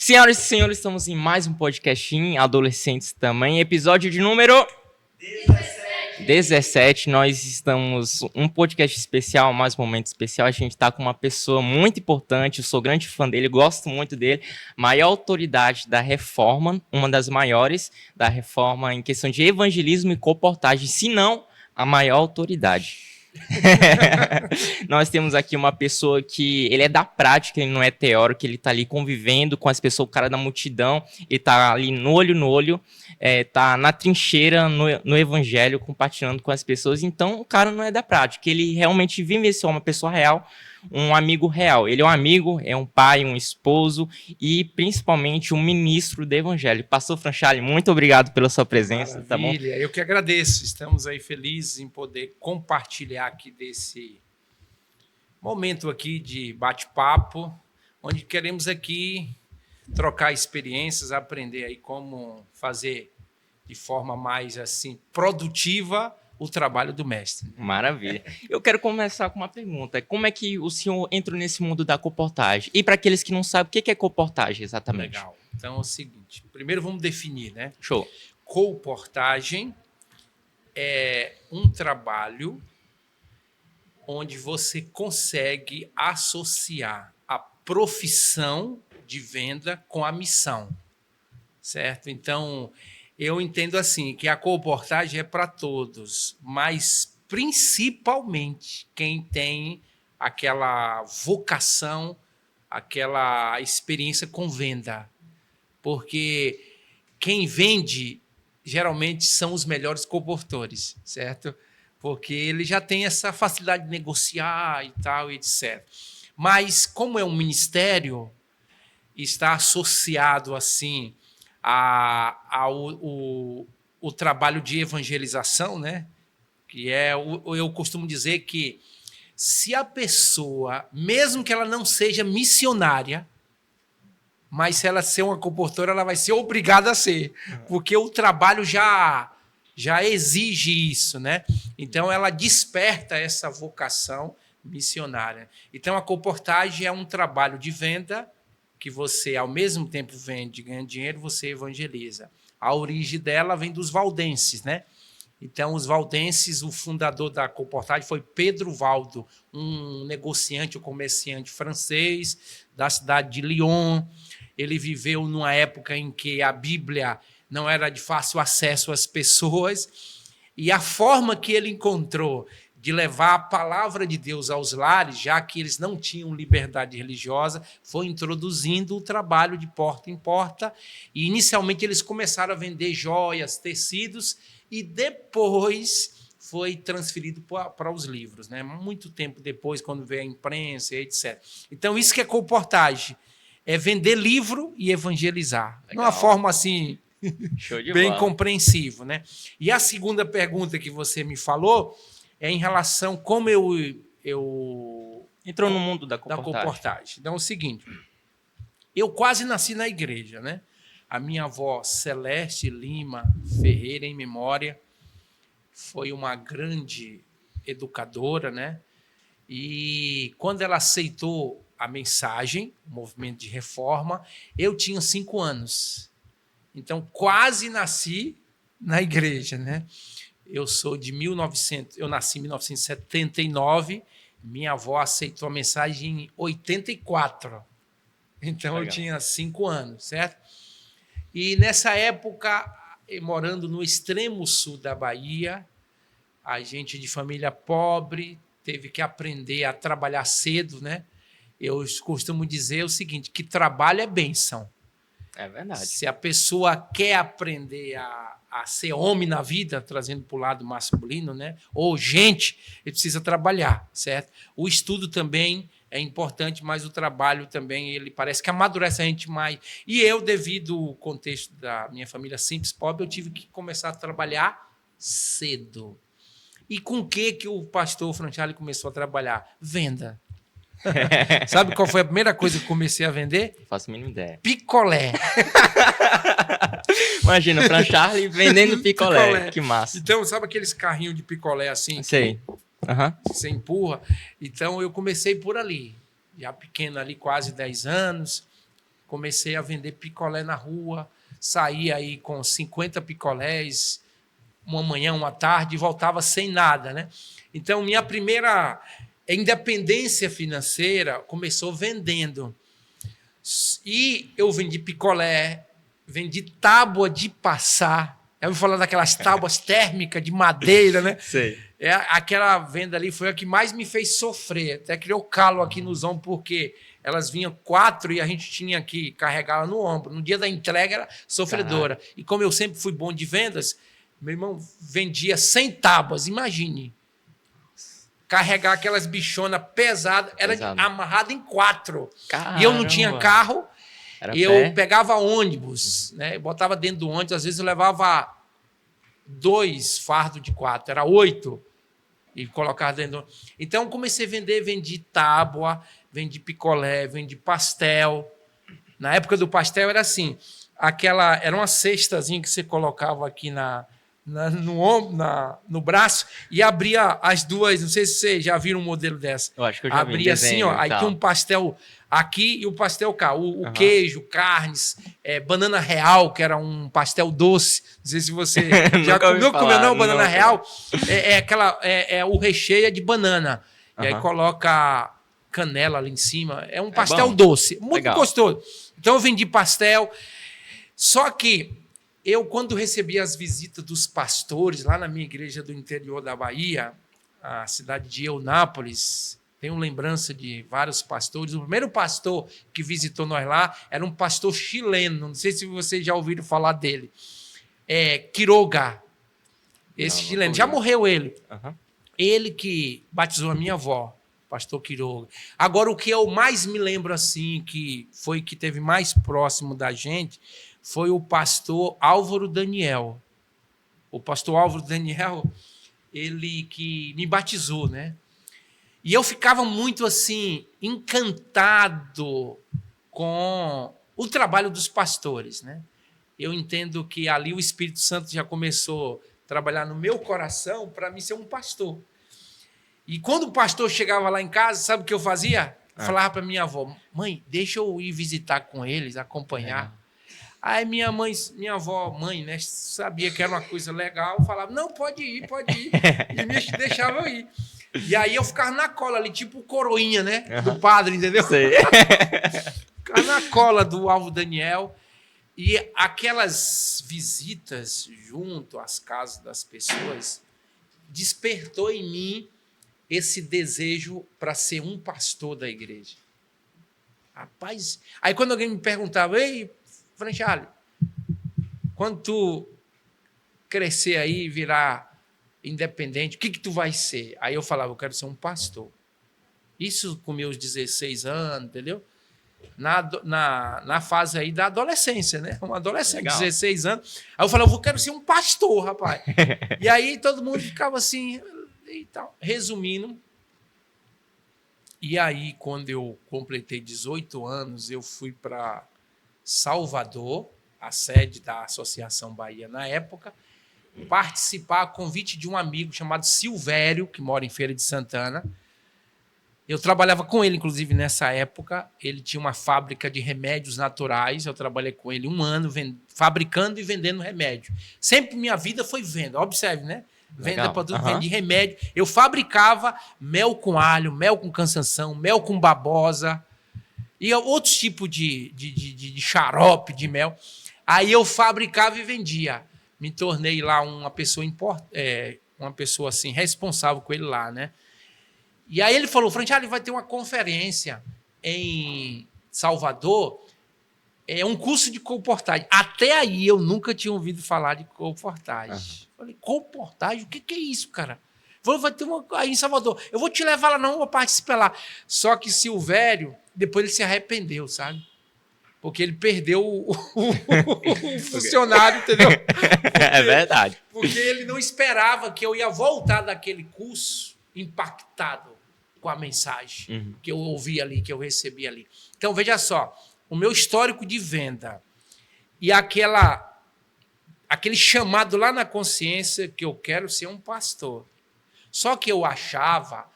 Senhoras e senhores, estamos em mais um podcastinho, adolescentes também, episódio de número 17. Nós estamos um podcast especial, mais um momento especial. A gente está com uma pessoa muito importante, eu sou grande fã dele, gosto muito dele, maior autoridade da Reforma, uma das maiores da Reforma em questão de evangelismo e comportagem, se não a maior autoridade. Nós temos aqui uma pessoa que ele é da prática, ele não é teórico, ele tá ali convivendo com as pessoas, o cara da multidão, ele tá ali no olho, tá na trincheira, no evangelho, compartilhando com as pessoas. Então o cara não é da prática, ele realmente vivenciou uma pessoa real, um amigo real. Ele é um amigo, é um pai, um esposo e principalmente um ministro do evangelho. Pastor Franchale, muito obrigado pela sua presença. Maravilha, tá bom? Eu que agradeço. Estamos aí felizes em poder compartilhar aqui desse momento aqui de bate-papo, onde queremos aqui trocar experiências, aprender aí como fazer de forma mais assim produtiva o trabalho do mestre. Maravilha. Eu quero começar com uma pergunta. Como é que o senhor entrou nesse mundo da comportagem? E para aqueles que não sabem, o que é comportagem exatamente? Legal. Então é o seguinte, primeiro vamos definir, né? Show. Comportagem é um trabalho onde você consegue associar a profissão de venda com a missão, certo? Então, eu entendo assim, que a comportagem é para todos, mas principalmente quem tem aquela vocação, aquela experiência com venda. Porque quem vende, geralmente, são os melhores comportores, certo? Porque ele já tem essa facilidade de negociar e tal, etc. Mas, como é um ministério, está associado, assim, ao trabalho de evangelização, né? Que é, eu costumo dizer que se a pessoa, mesmo que ela não seja missionária, mas se ela ser uma comportora, ela vai ser obrigada a ser, porque o trabalho já exige isso, né? Então, ela desperta essa vocação missionária. Então, a comportagem é um trabalho de venda que você, ao mesmo tempo, vende, ganha dinheiro, você evangeliza. A origem dela vem dos valdenses, né? Então, os valdenses, o fundador da comportagem foi Pedro Valdo, um negociante, um comerciante francês da cidade de Lyon. Ele viveu numa época em que a Bíblia não era de fácil acesso às pessoas, e a forma que ele encontrou de levar a palavra de Deus aos lares, já que eles não tinham liberdade religiosa, foi introduzindo o trabalho de porta em porta, e inicialmente eles começaram a vender joias, tecidos, e depois foi transferido para os livros, né? Muito tempo depois, quando veio a imprensa, etc. Então, isso que é comportagem, é vender livro e evangelizar. De uma forma assim, bem compreensível, né? E a segunda pergunta que você me falou é em relação a como eu entrou no mundo da comportagem. Então é o seguinte, eu quase nasci na igreja, né? A minha avó Celeste Lima Ferreira, em memória, foi uma grande educadora, né? E quando ela aceitou a mensagem, o movimento de reforma, eu tinha 5 anos. Então, quase nasci na igreja, né? Eu nasci em 1979, minha avó aceitou a mensagem em 84. Então, legal. Eu tinha 5 anos, certo? E nessa época, morando no extremo sul da Bahia, a gente de família pobre teve que aprender a trabalhar cedo, né? Eu costumo dizer o seguinte, que trabalho é bênção. É verdade. Se a pessoa quer aprender a ser homem na vida, trazendo para o lado masculino, né? Ou gente, ele precisa trabalhar, certo? O estudo também é importante, mas o trabalho também, ele parece que amadurece a gente mais. E eu, devido ao contexto da minha família simples, pobre, eu tive que começar a trabalhar cedo. E com o que o pastor Franchale começou a trabalhar? Venda. Sabe qual foi a primeira coisa que eu comecei a vender? Não faço a mínima ideia. Picolé. Imagina, Franchale vendendo picolé. Que massa. Então, sabe aqueles carrinhos de picolé assim? Sei. Que você empurra? Então, eu comecei por ali. Já pequeno ali, quase 10 anos. comecei a vender picolé na rua, saía aí com 50 picolés, uma manhã, uma tarde, e voltava sem nada, né? Então, minha primeira independência financeira começou vendendo. E eu vendi picolé, vendi tábua de passar. Eu vou falar daquelas tábuas térmicas de madeira, né? Sei. Aquela venda ali foi a que mais me fez sofrer. Até criou calo aqui nos ombros, porque elas vinham 4 e a gente tinha que carregá-la no ombro. No dia da entrega era sofredora. Caralho. E como eu sempre fui bom de vendas, meu irmão vendia 100 tábuas, imagine. Carregar aquelas bichonas pesadas, era amarrada em 4. Caramba. E eu não tinha carro, eu pegava ônibus, né? Botava dentro do ônibus, às vezes eu levava 2 fardos de 4, era 8, e colocava dentro do... Então, comecei a vender, vendi tábua, vendi picolé, vendi pastel. Na época do pastel era assim, era uma cestazinha que você colocava aqui no ombro, no braço, e abria as duas, não sei se vocês já viram um modelo dessa. Eu acho que eu já abria vi assim, ó, aí tinha um pastel aqui e o pastel cá. O queijo, carnes, banana real, que era um pastel doce. Não sei se você já comeu, não, banana real. O recheio é de banana. E aí coloca canela ali em cima. É um pastel doce, muito gostoso. Então eu vendi pastel. Só que eu, quando recebi as visitas dos pastores lá na minha igreja do interior da Bahia, a cidade de Eunápolis, tenho lembrança de vários pastores. O primeiro pastor que visitou nós lá era um pastor chileno. Não sei se vocês já ouviram falar dele. Quiroga. Esse chileno. Já morreu ele. Ele que batizou a minha avó, pastor Quiroga. Agora, o que eu mais me lembro, assim, que foi que teve mais próximo da gente, foi o pastor Álvaro Daniel. O pastor Álvaro Daniel, ele que me batizou, né? E eu ficava muito, assim, encantado com o trabalho dos pastores, né? Eu entendo que ali o Espírito Santo já começou a trabalhar no meu coração para mim ser um pastor. E quando o pastor chegava lá em casa, sabe o que eu fazia? Falava para minha avó, mãe, deixa eu ir visitar com eles, acompanhar. Aí minha avó, né, sabia que era uma coisa legal, falava, não, pode ir. E me deixava eu ir. E aí eu ficava na cola ali, tipo coroinha, né? Do padre, entendeu? Sei. Ficava na cola do Álvaro Daniel. E aquelas visitas junto às casas das pessoas despertou em mim esse desejo para ser um pastor da igreja. Rapaz, aí quando alguém me perguntava, ei, Franchale, quando tu crescer aí e virar independente, o que tu vai ser? Aí eu falava, eu quero ser um pastor. Isso com meus 16 anos, entendeu? Na fase aí da adolescência, né? Um adolescente, legal. 16 anos. Aí eu falei, eu quero ser um pastor, rapaz. E aí todo mundo ficava assim, e tal. Resumindo, e aí quando eu completei 18 anos, eu fui para Salvador, a sede da Associação Bahia na época, participar a convite de um amigo chamado Silvério, que mora em Feira de Santana. Eu trabalhava com ele, inclusive, nessa época. Ele tinha uma fábrica de remédios naturais. Eu trabalhei com ele 1 ano, fabricando e vendendo remédio. Sempre minha vida foi venda. Observe, né? Venda para tudo, vendi remédio. Eu fabricava mel com alho, mel com cansanção, mel com babosa e outros tipos de xarope, de mel. Aí eu fabricava e vendia. Me tornei lá uma pessoa assim, responsável com ele lá, né? E aí ele falou, Franchale, vai ter uma conferência em Salvador, um curso de colportagem. Até aí eu nunca tinha ouvido falar de colportagem. Falei, colportagem? O que é isso, cara? Falei, vai ter uma aí em Salvador. Eu vou te levar lá, não, vou participar lá. Só que Silvério, depois ele se arrependeu, sabe? Porque ele perdeu o funcionário, entendeu? É verdade. Porque ele não esperava que eu ia voltar daquele curso impactado com a mensagem que eu ouvi ali, que eu recebi ali. Então, veja só, o meu histórico de venda e aquele chamado lá na consciência que eu quero ser um pastor. Só que eu achava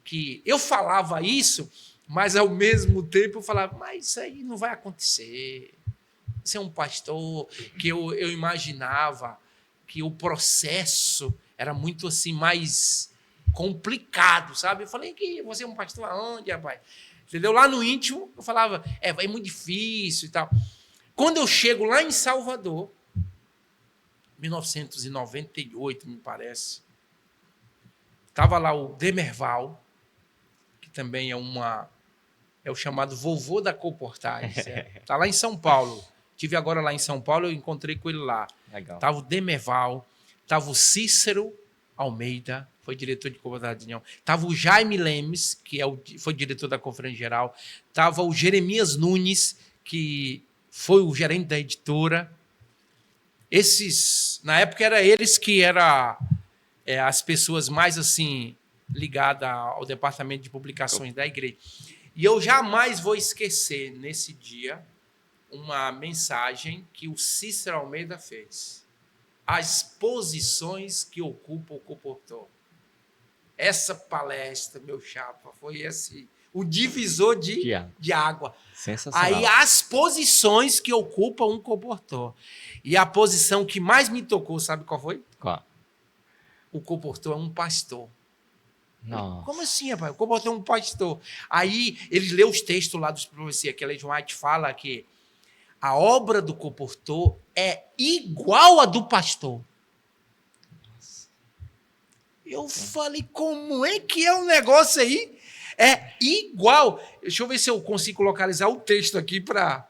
que eu falava isso Mas, ao mesmo tempo, eu falava, mas isso aí não vai acontecer. Você é um pastor que eu imaginava que o processo era muito assim mais complicado, sabe? Eu falei que você é um pastor aonde, rapaz? Entendeu? Lá no íntimo, eu falava, é muito difícil e tal. Quando eu chego lá em Salvador, 1998, me parece, estava lá o Demerval, que também é o chamado vovô da Coportage. Está lá em São Paulo. Estive agora lá em São Paulo, eu encontrei com ele lá. Legal. Estava o Demerval, estava o Cícero Almeida, foi diretor de Coportage de União. Estava o Jaime Lemes, que foi diretor da Conferência Geral. Estava o Jeremias Nunes, que foi o gerente da editora. Esses, na época, eram eles que eram as pessoas mais assim ligadas ao departamento de publicações da igreja. E eu jamais vou esquecer, nesse dia, uma mensagem que o Cícero Almeida fez. As posições que ocupa o Coportor. Essa palestra, meu chapa, foi o divisor de água. Sensacional. Aí as posições que ocupa um Coportor. E a posição que mais me tocou, sabe qual foi? Qual? O Coportor é um pastor. Nossa. Como assim, rapaz? O Coportor é um pastor. Aí ele lê os textos lá dos profecias, que a Ellen White fala que a obra do Coportor é igual à do pastor. Eu falei, como é que é o negócio aí? É igual. Deixa eu ver se eu consigo localizar o texto aqui para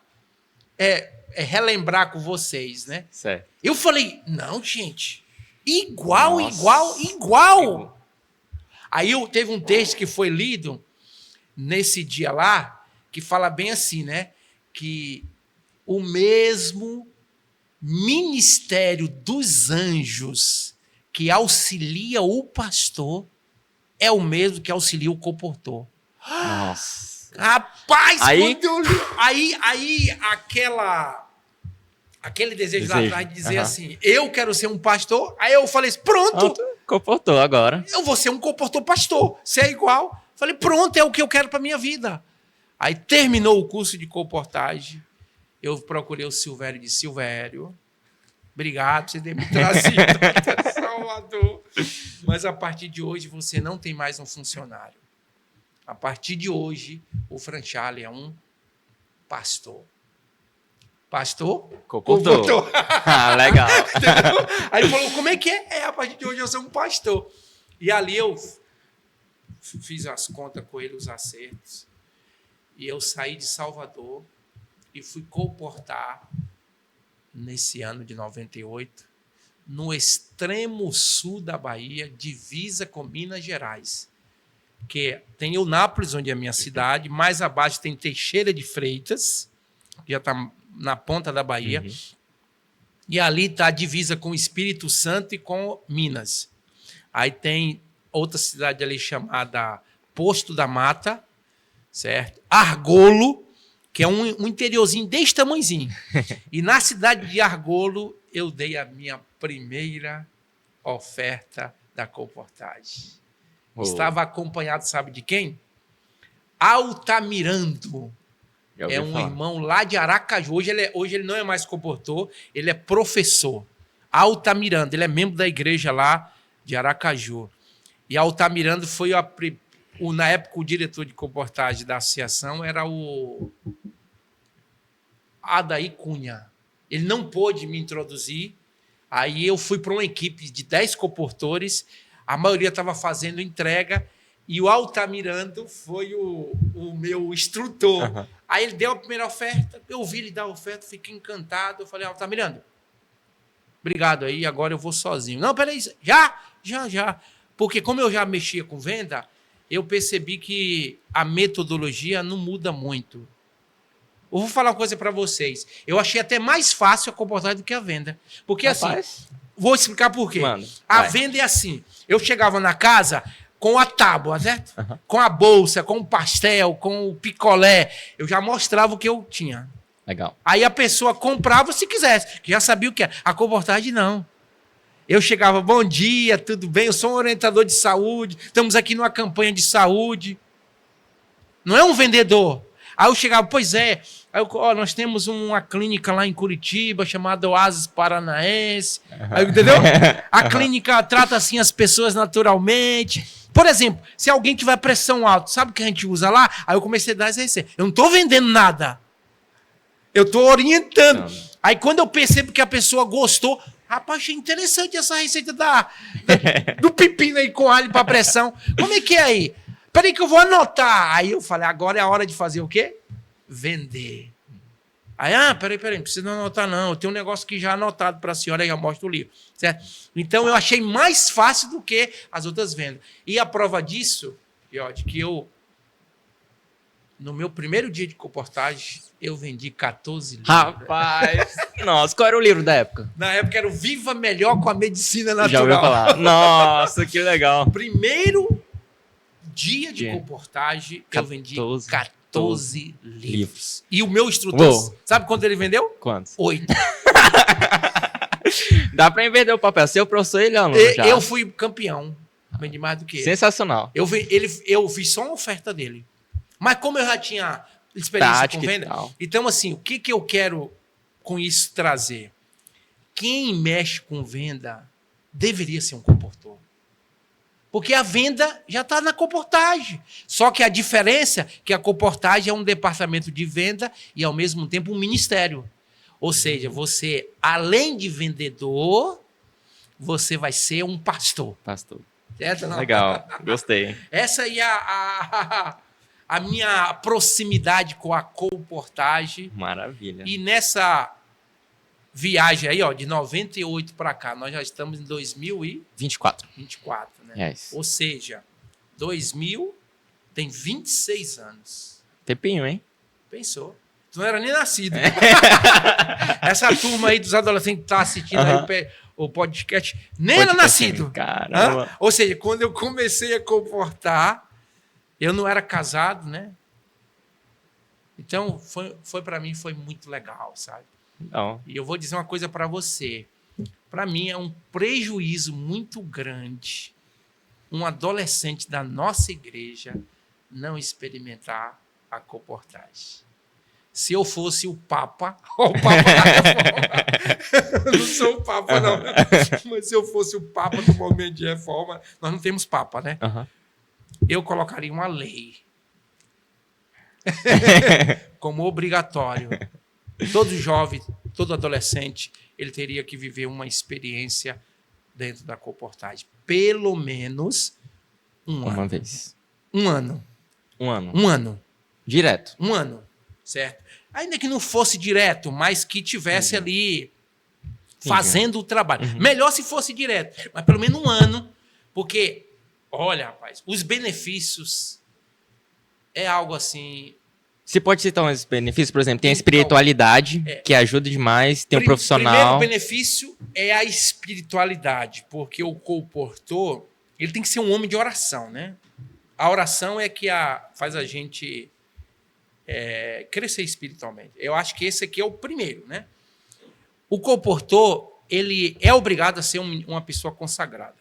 relembrar com vocês, né? Certo. Eu falei, não, gente, igual. Aí teve um texto que foi lido nesse dia lá, que fala bem assim, né? Que o mesmo ministério dos anjos que auxilia o pastor é o mesmo que auxilia o Coportor. Nossa. Rapaz, Aí... quando eu li, aí aquele desejo lá atrás de dizer assim, eu quero ser um pastor, aí eu falei assim, pronto. Coportor agora. Eu vou ser um Coportor pastor, você é igual. Falei, pronto, é o que eu quero para minha vida. Aí terminou o curso de Coportage, eu procurei o Silvério e disse, Silvério, obrigado por você ter me trazido até Salvador. Mas a partir de hoje você não tem mais um funcionário. A partir de hoje, o Franchale é um pastor. Pastor? Coportor. Ah, legal. Aí ele falou, como é que é? A partir de hoje eu sou um pastor. E ali eu fiz as contas com ele, os acertos. E eu saí de Salvador e fui colportar nesse ano de 98, no extremo sul da Bahia, divisa com Minas Gerais. Que tem Eunápolis, onde é a minha cidade, mais abaixo tem Teixeira de Freitas, que já está na ponta da Bahia, e ali está a divisa com o Espírito Santo e com Minas. Aí tem outra cidade ali chamada Posto da Mata, certo? Argolo, que é um interiorzinho desse tamanhozinho. E na cidade de Argolo, eu dei a minha primeira oferta da Coportage. Estava acompanhado, sabe de quem? Altamirando. É um irmão lá de Aracaju. Hoje ele não é mais Coportor, ele é professor. Altamirando, ele é membro da igreja lá de Aracaju. E Altamirando foi na época o diretor de Coportage da associação era o Adaí Cunha. Ele não pôde me introduzir. Aí eu fui para uma equipe de 10 coportores, a maioria estava fazendo entrega, e o Altamirando foi o meu instrutor. Aí ele deu a primeira oferta, eu ouvi ele dar a oferta, fiquei encantado. Eu falei, Altamirando, obrigado aí, agora eu vou sozinho. Não, peraí, já. Porque como eu já mexia com venda, eu percebi que a metodologia não muda muito. Eu vou falar uma coisa para vocês. Eu achei até mais fácil a comportagem do que a venda. Porque assim, vou explicar por quê. Mano, a venda é assim, eu chegava na casa com a tábua, certo? Com a bolsa, com o pastel, com o picolé. Eu já mostrava o que eu tinha. Legal. Aí a pessoa comprava se quisesse, que já sabia o que era. A comportagem não. Eu chegava, bom dia, tudo bem? Eu sou um orientador de saúde, estamos aqui numa campanha de saúde. Não é um vendedor. Aí eu chegava, pois é, nós temos uma clínica lá em Curitiba chamada Oasis Paranaense. Aí, entendeu? A clínica trata assim as pessoas naturalmente. Por exemplo, se alguém tiver pressão alta, sabe o que a gente usa lá? Aí eu comecei a dar essa receita. Eu não estou vendendo nada. Eu estou orientando. Aí quando eu percebo que a pessoa gostou, rapaz, achei interessante essa receita do pepino aí com alho para pressão. Como é que é aí? Peraí que eu vou anotar. Aí eu falei, agora é a hora de fazer o quê? Vender. Aí, peraí, não precisa anotar não. Eu tenho um negócio que já anotado para a senhora, já mostro o livro. Certo? Então eu achei mais fácil do que as outras vendas. E a prova disso, de que eu, no meu primeiro dia de comportagem, eu vendi 14 livros. Rapaz! Nossa, qual era o livro da época? Na época era o Viva Melhor com a Medicina Natural. Já ouviu falar. Nossa, que legal. Primeiro dia de comportagem, eu vendi 14 livros. E o meu instrutor, sabe quanto ele vendeu? Quantos? 8. Dá pra vender o papel. Seu professor, ele ama. Eu fui campeão. Vendi mais do que ele. Sensacional. Eu fiz só uma oferta dele. Mas como eu já tinha experiência Tática com venda, então assim, o que eu quero com isso trazer? Quem mexe com venda deveria ser um comportor. Porque a venda já está na comportagem. Só que a diferença é que a comportagem é um departamento de venda e, ao mesmo tempo, um ministério. Ou seja, você, além de vendedor, você vai ser um pastor. Pastor. Certo? Não? Legal, gostei. Essa aí é a minha proximidade com a comportagem. Maravilha. E nessa viagem aí, de 98 para cá, nós já estamos em 2024. 24, né? Yes. Ou seja, 2000 tem 26 anos. Tempinho, hein? Pensou. Tu não era nem nascido. Essa turma aí dos adolescentes que tá assistindo aí o podcast, nem era nascido. Caramba. Ou seja, quando eu comecei a comportar, eu não era casado, né? Então, foi para mim, foi muito legal, sabe? Não. E eu vou dizer uma coisa para você. Para mim é um prejuízo muito grande um adolescente da nossa igreja não experimentar a comportagem. Se eu fosse o Papa, o Papa da reforma, não sou o Papa não, mas se eu fosse o Papa do momento de reforma, nós não temos Papa, né? Uhum. Eu colocaria uma lei como obrigatório. Todo jovem, todo adolescente, ele teria que viver uma experiência dentro da comportagem. Pelo menos uma vez. Um ano. Um ano. Direto. Um ano, certo? Ainda que não fosse direto, mas que tivesse ali fazendo o trabalho. Melhor se fosse direto, mas pelo menos um ano, porque, olha, rapaz, os benefícios é algo assim... Você pode citar uns benefícios? Por exemplo, tem a espiritualidade, que ajuda demais, tem um profissional... Primeiro benefício é a espiritualidade, porque o comportor, ele tem que ser um homem de oração, né? A oração é que faz a gente crescer espiritualmente. Eu acho que esse aqui é o primeiro, né? O comportor, ele é obrigado a ser uma pessoa consagrada,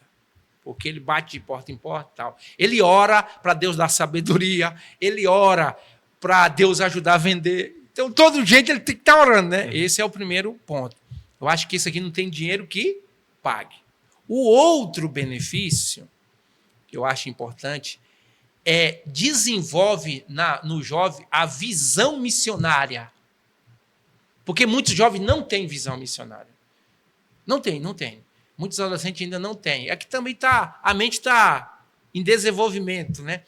porque ele bate de porta em porta e tal. Ele ora para Deus dar sabedoria, ele ora para Deus ajudar a vender. Então, todo jeito ele tem que estar orando, né? Esse é o primeiro ponto. Eu acho que esse aqui não tem dinheiro que pague. O outro benefício, que eu acho importante, desenvolve no jovem a visão missionária. Porque muitos jovens não têm visão missionária. Não tem. Muitos adolescentes ainda não têm. É que também a mente está em desenvolvimento, né?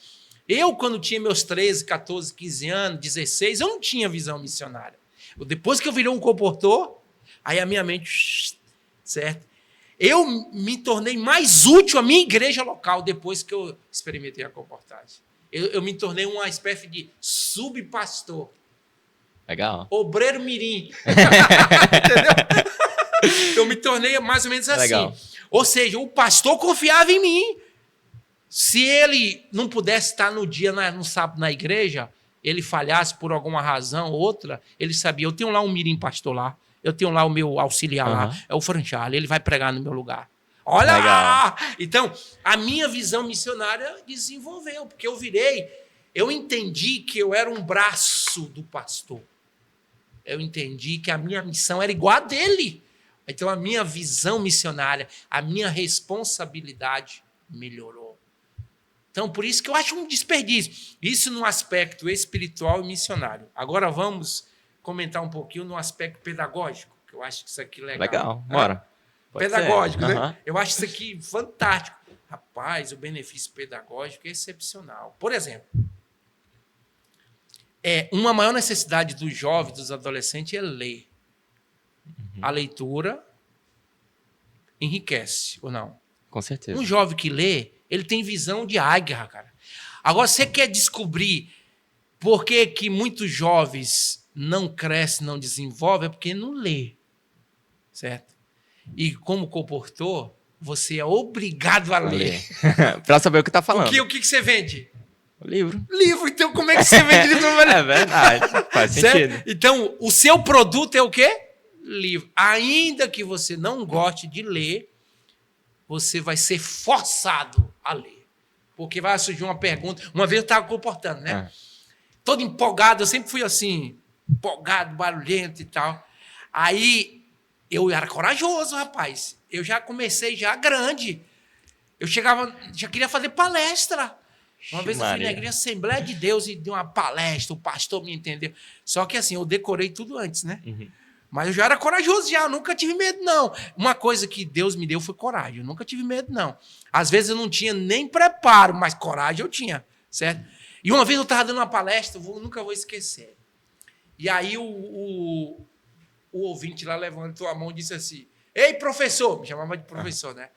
Eu, quando tinha meus 13, 14, 15 anos, 16, eu não tinha visão missionária. Depois que eu virei um comportor, aí a minha mente, certo? Eu me tornei mais útil à minha igreja local depois que eu experimentei a comportagem. Eu me tornei uma espécie de subpastor. Legal. Obreiro mirim. Entendeu? Eu me tornei mais ou menos assim. Legal. Ou seja, o pastor confiava em mim. Se ele não pudesse estar no dia, no sábado, na igreja, ele falhasse por alguma razão ou outra, ele sabia, eu tenho lá um mirim pastor lá, eu tenho lá o meu auxiliar lá, é o Franchale, ele vai pregar no meu lugar. Olha lá! Então, a minha visão missionária desenvolveu, porque eu virei Eu entendi que eu era um braço do pastor. Eu entendi que a minha missão era igual a dele. Então, a minha visão missionária, a minha responsabilidade melhorou. Então, por isso que eu acho um desperdício. Isso no aspecto espiritual e missionário. Agora, vamos comentar um pouquinho no aspecto pedagógico, que eu acho que isso aqui é legal. Legal, bora. Pedagógico, né? Eu acho isso aqui fantástico. Rapaz, o benefício pedagógico é excepcional. Por exemplo, uma maior necessidade dos jovens, dos adolescentes, é ler. A leitura enriquece, ou não? Com certeza. Um jovem que lê, ele tem visão de águia, cara. Agora, você quer descobrir por que muitos jovens não crescem, não desenvolvem? É porque não lê, certo? E como comportou, você é obrigado a ler. Para saber o que está falando. O que você vende? O livro. Livro. Então, como é que você vende livro? É verdade. Faz sentido. Então, o seu produto é o quê? Livro. Ainda que você não goste de ler, você vai ser forçado a ler. Porque vai surgir uma pergunta. Uma vez eu estava comportando, né? Todo empolgado, eu sempre fui assim, empolgado, barulhento e tal. Aí, eu era corajoso, rapaz. Eu já comecei já grande. Eu chegava, já queria fazer palestra. Uma vez eu fui na igreja Assembleia de Deus e dei uma palestra, o pastor me entendeu. Só que assim, eu decorei tudo antes, né? Mas eu já era corajoso já, eu nunca tive medo, não. Uma coisa que Deus me deu foi coragem, eu nunca tive medo, não. Às vezes eu não tinha nem preparo, mas coragem eu tinha, certo? E uma vez eu estava dando uma palestra, nunca vou esquecer. E aí o ouvinte lá levantou a mão e disse assim, ei, professor, me chamava de professor, né?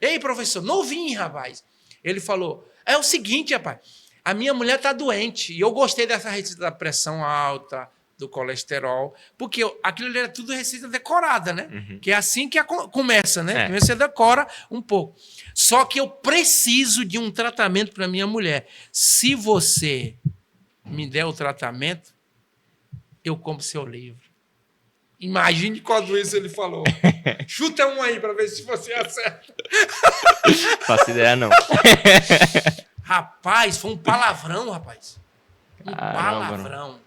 Ei, professor, novinho, rapaz. Ele falou, é o seguinte, rapaz, a minha mulher está doente e eu gostei dessa receita da pressão alta, do colesterol, porque aquilo ali era tudo receita decorada, né? Que é assim que começa, né? Primeiro você decora um pouco. Só que eu preciso de um tratamento para minha mulher. Se você me der o tratamento, eu compro seu livro. Imagine qual doença ele falou. Chuta um aí para ver se você acerta. Faço ideia, não. Rapaz, foi um palavrão, rapaz. Um palavrão.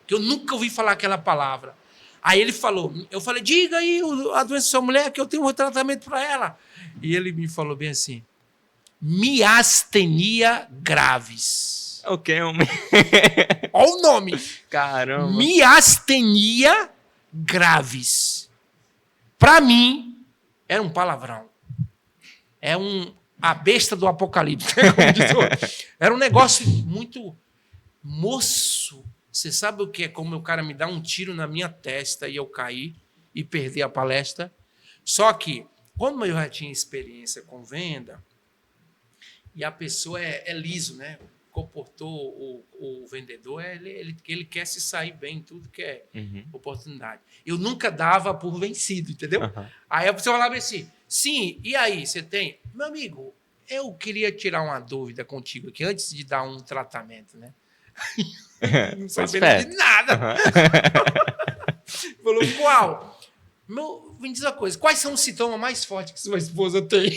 Que eu nunca ouvi falar aquela palavra. Aí ele falou, eu falei, diga aí a doença da sua mulher que eu tenho um tratamento para ela. E ele me falou bem assim, miastenia gravis. Ok, homem. Olha o nome. Caramba. Miastenia gravis. Para mim, era um palavrão. É a besta do apocalipse. Era um negócio muito... Moço, você sabe o que é como o cara me dá um tiro na minha testa e eu caí e perdi a palestra? Só que, como eu já tinha experiência com venda, e a pessoa é liso, né? Comportou o vendedor, ele quer se sair bem em tudo que é oportunidade. Eu nunca dava por vencido, entendeu? Aí a pessoa falava assim, sim, e aí, você tem? Meu amigo, eu queria tirar uma dúvida contigo aqui, antes de dar um tratamento, né? Não sabendo de nada. Falou, qual? Me diz uma coisa, quais são os sintomas mais fortes que sua esposa tem?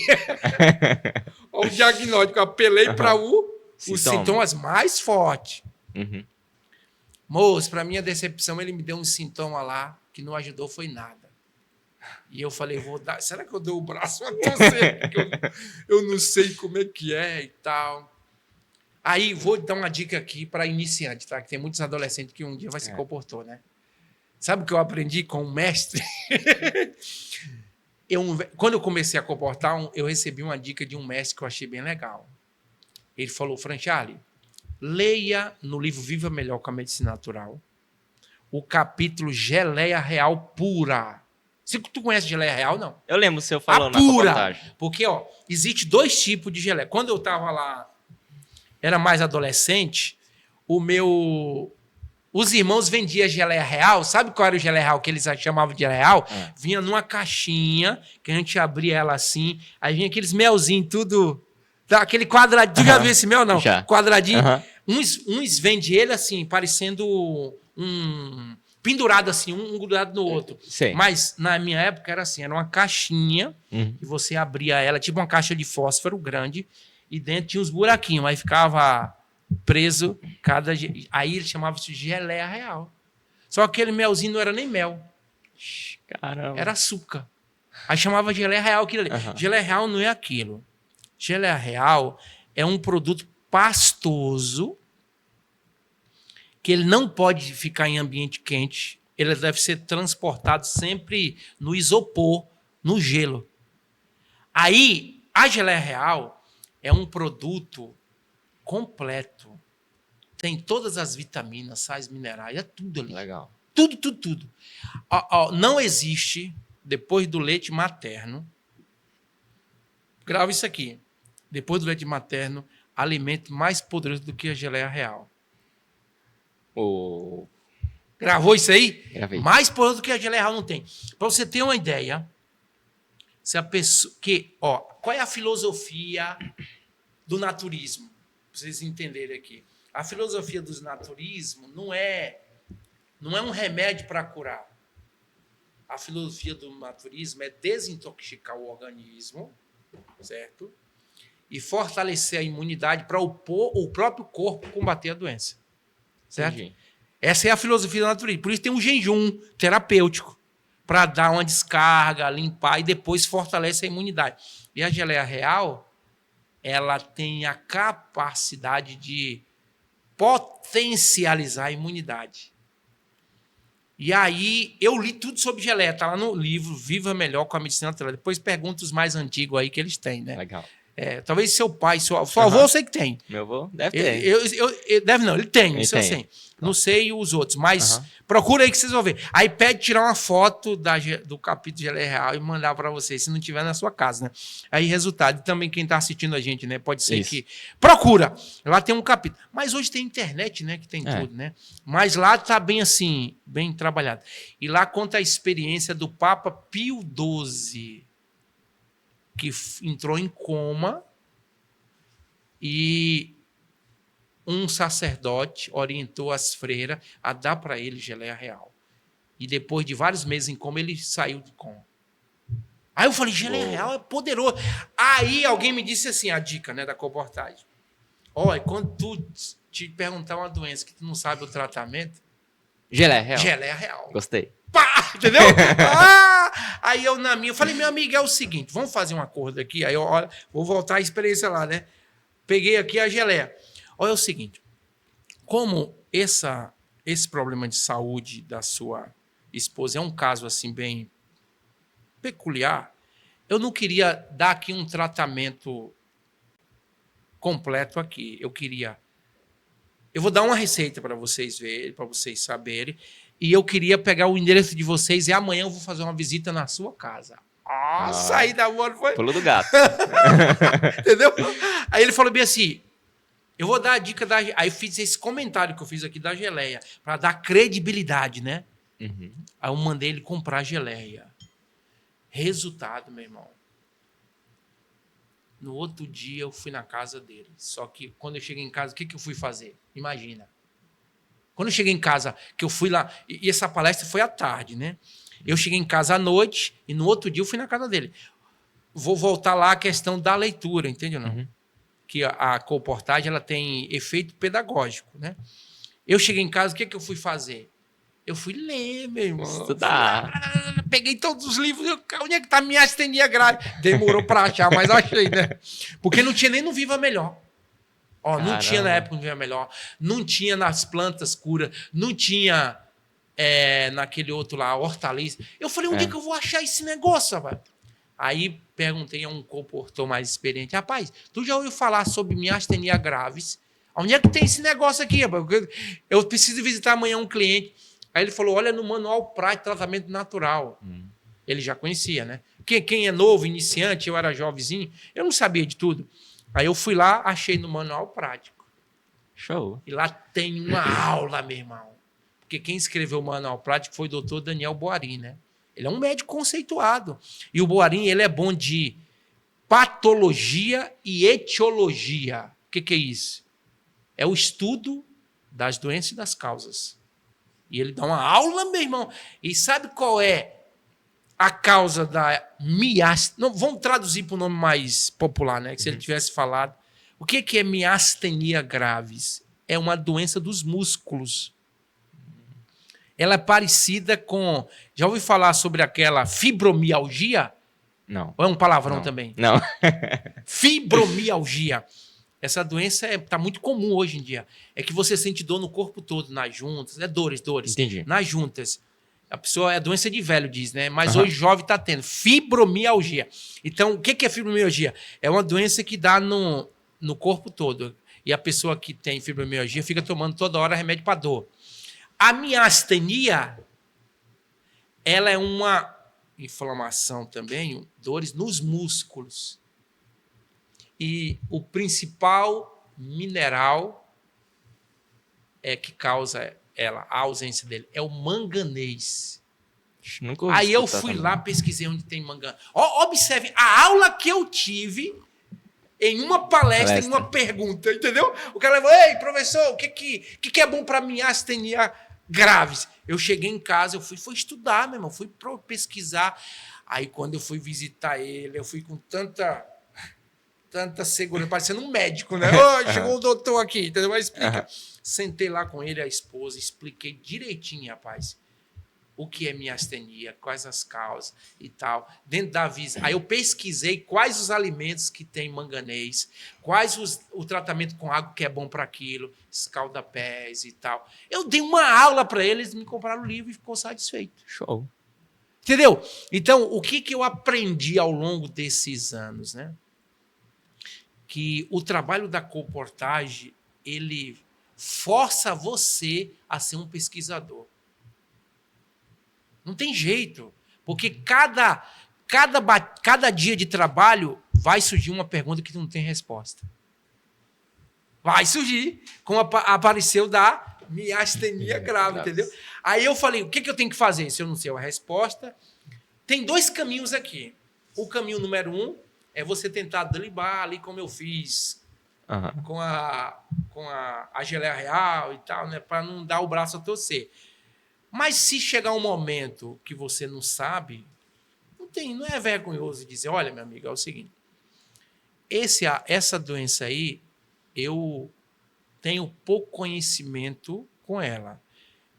Olha o diagnóstico, eu apelei para os sintomas mais fortes. Moço, para minha decepção, ele me deu um sintoma lá que não ajudou, foi nada. E eu falei, será que eu dou o braço a torcer? Eu não sei como é que é e tal. Aí, vou dar uma dica aqui para iniciante, tá? Que tem muitos adolescentes que um dia vai se comportar, né? Sabe o que eu aprendi com um mestre? Quando eu comecei a comportar, eu recebi uma dica de um mestre que eu achei bem legal. Ele falou, Franchale, leia no livro Viva Melhor com a Medicina Natural o capítulo Geleia Real Pura. Tu conhece geleia real, não? Eu lembro o seu falando na pura, reportagem. Porque, existe 2 tipos de geleia. Quando eu estava lá, era mais adolescente, os irmãos vendiam geleia real. Sabe qual era o geleia real que eles chamavam de geleia real? Vinha numa caixinha, que a gente abria ela assim, aí vinha aqueles melzinhos, tudo... Aquele quadradinho, já viu esse mel, não? Já. Quadradinho. Uns vendem ele assim, parecendo pendurado assim, um grudado no outro. Sei. Mas na minha época era assim, era uma caixinha que você abria ela, tipo uma caixa de fósforo grande, e dentro tinha uns buraquinhos, aí ficava preso cada... Aí ele chamava-se de geleia real. Só que aquele melzinho não era nem mel. Caramba. Era açúcar. Aí chamava geleia real aquilo ali. Geleia real não é aquilo. Geleia real é um produto pastoso que ele não pode ficar em ambiente quente. Ele deve ser transportado sempre no isopor, no gelo. Aí, a geleia real é um produto completo. Tem todas as vitaminas, sais minerais, é tudo ali. Legal. Tudo. Não existe, depois do leite materno, grava isso aqui, depois do leite materno, alimento mais poderoso do que a geleia real. Gravou isso aí? Gravei. Mais poderoso do que a geleia real não tem. Para você ter uma ideia, se a pessoa... qual é a filosofia do naturismo? Para vocês entenderem aqui. A filosofia do naturismo não é um remédio para curar. A filosofia do naturismo é desintoxicar o organismo, certo? E fortalecer a imunidade para o próprio corpo combater a doença. Certo? Entendi. Essa é a filosofia do naturismo. Por isso tem um jejum terapêutico para dar uma descarga, limpar e depois fortalece a imunidade. E a geleia real, ela tem a capacidade de potencializar a imunidade. E aí, eu li tudo sobre geleia, está lá no livro Viva Melhor com a Medicina Natural. Depois pergunta os mais antigos aí que eles têm, né? Legal. Talvez seu pai, seu avô, eu sei que tem. Meu avô deve ter. Ele tem, isso eu sei. Não sei os outros, mas procura aí que vocês vão ver. Aí pede tirar uma foto do capítulo de geleia real e mandar para vocês, se não tiver na sua casa, né? Aí, resultado. E também quem está assistindo a gente, né? Pode ser que... Procura! Lá tem um capítulo. Mas hoje tem internet, né? Que tem tudo, né? Mas lá está bem assim, bem trabalhado. E lá conta a experiência do Papa Pio XII, que entrou em coma e um sacerdote orientou as freiras a dar para ele geleia real. E depois de vários meses em coma, ele saiu de coma. Aí eu falei, geleia real é poderoso. Aí alguém me disse assim, a dica, né, da comportagem. Olha, quando tu te perguntar uma doença que tu não sabe o tratamento... Geleia real. Geleia real. Gostei. Pá, entendeu? Aí eu na minha, eu falei, meu amigo, é o seguinte, vamos fazer um acordo aqui, aí eu vou voltar à experiência lá, né? Peguei aqui a geleia. Olha, é o seguinte, como esse problema de saúde da sua esposa é um caso assim bem peculiar, eu não queria dar aqui um tratamento completo aqui. Eu vou dar uma receita para vocês verem, para vocês saberem. E eu queria pegar o endereço de vocês e amanhã eu vou fazer uma visita na sua casa. Saí da bola, foi... Pulo do gato. Entendeu? Aí ele falou bem assim, eu vou dar a dica da... Aí eu fiz esse comentário que eu fiz aqui da geleia, para dar credibilidade, né? Aí eu mandei ele comprar geleia. Resultado, meu irmão. No outro dia eu fui na casa dele. Só que quando eu cheguei em casa, o que eu fui fazer? Imagina. Quando eu cheguei em casa, que eu fui lá... E essa palestra foi à tarde, né? Eu cheguei em casa à noite e no outro dia eu fui na casa dele. Vou voltar lá à questão da leitura, entende ou não? Que a comportagem ela tem efeito pedagógico, né? Eu cheguei em casa, o que eu fui fazer? Eu fui ler, meu irmão. Estudar. Peguei todos os livros. Onde é que está a minha astenia grave? Demorou para achar, mas achei, né? Porque não tinha nem no Viva Melhor. Não tinha na época no Viva Melhor. Não tinha nas plantas cura. Não tinha naquele outro lá, hortaliça. Eu falei, onde é que eu vou achar esse negócio, rapaz? Aí perguntei a um comportor mais experiente. Rapaz, tu já ouviu falar sobre miastenia graves? Onde é que tem esse negócio aqui, rapaz? Eu preciso visitar amanhã um cliente. Aí ele falou, olha no manual prático de tratamento natural. Ele já conhecia, né? Quem é novo, iniciante, eu era jovenzinho, eu não sabia de tudo. Aí eu fui lá, achei no manual prático. Show. E lá tem uma aula, meu irmão. Porque quem escreveu o manual prático foi o doutor Daniel Boarin, né? Ele é um médico conceituado. E o Boarin, ele é bom de patologia e etiologia. O que é isso? É o estudo das doenças e das causas. E ele dá uma aula, meu irmão. E sabe qual é a causa da miastenia? Vamos traduzir para o nome mais popular, né? Que se ele tivesse falado. O que é miastenia graves? é uma doença dos músculos. Ela é parecida com... Já ouviu falar sobre aquela fibromialgia? Não. Ou é um palavrão Não. também? Não. Fibromialgia. Essa doença está muito comum hoje em dia. É que você sente dor no corpo todo, nas juntas. É dores. Entendi. Nas juntas. A pessoa é doença de velho, diz, né? Mas hoje jovem está tendo. Fibromialgia. Então, o que é fibromialgia? É uma doença que dá no corpo todo. E a pessoa que tem fibromialgia fica tomando toda hora remédio para dor. A miastenia, ela é uma inflamação também, dores nos músculos. E o principal mineral que causa ela, a ausência dele, é o manganês. Nunca ouvi Aí eu escutar fui também. lá, pesquisei onde tem manganês. Observe, a aula que eu tive em uma palestra, em uma pergunta, entendeu? O cara falou, ei, professor, o que é bom para miastenia graves? Eu cheguei em casa, eu fui estudar, meu irmão, fui pesquisar. Aí quando eu fui visitar ele, eu fui com tanta segurança, parecendo um médico, né? Chegou o doutor aqui, entendeu? Mas explica. Sentei lá com ele, a esposa, expliquei direitinho, rapaz, o que é miastenia, quais as causas e tal. Dentro da visão. Aí eu pesquisei quais os alimentos que têm manganês, quais o tratamento com água que é bom para aquilo, escaldapés e tal. Eu dei uma aula para eles, me compraram o livro e ficou satisfeito. Show. Entendeu? Então, o que eu aprendi ao longo desses anos, né? Que o trabalho da colportagem, ele força você a ser um pesquisador. Não tem jeito, porque cada dia de trabalho vai surgir uma pergunta que não tem resposta. Vai surgir, como apareceu da miastenia grave, entendeu? Aí eu falei, o que eu tenho que fazer? Se eu não sei a resposta, tem dois caminhos aqui. O caminho número 1 é você tentar driblar ali como eu fiz com a geleia real e tal, né, para não dar o braço a torcer. Mas se chegar um momento que você não sabe, não é vergonhoso dizer, olha, meu amigo, é o seguinte, essa doença aí, eu tenho pouco conhecimento com ela,